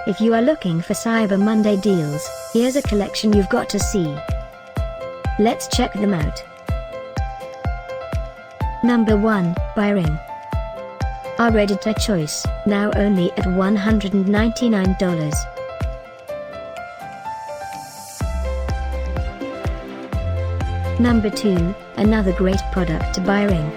If you are looking for Cyber Monday deals, here's a collection you've got to see. Let's check them out. Number 1, Byring. Our editor choice, now only at $199. Number 2, another great product, Byring.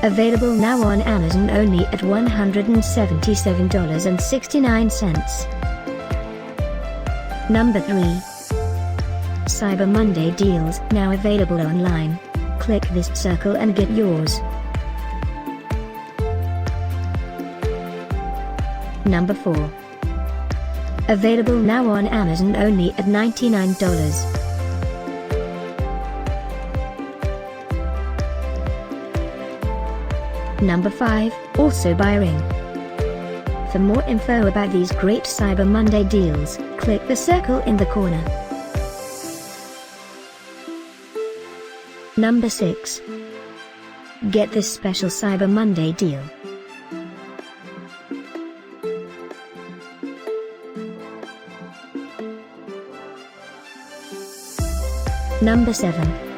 Available now on Amazon only at $177.69. Number 3. Cyber Monday deals, now available online. Click this circle and get yours. Number 4. Available now on Amazon only at $99. Number 5, also Byring. For more info about these great Cyber Monday deals, click the circle in the corner. Number 6. Get this special Cyber Monday deal. Number 7.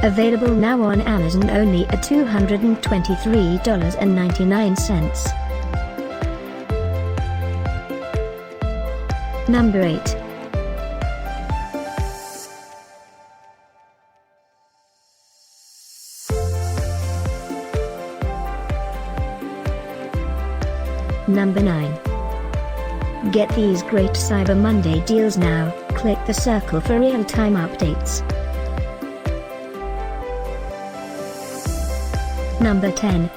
Available now on Amazon only at $223.99. Number 8. Number 9. Get these great Cyber Monday deals now. Click the circle for real-time updates. Number 10.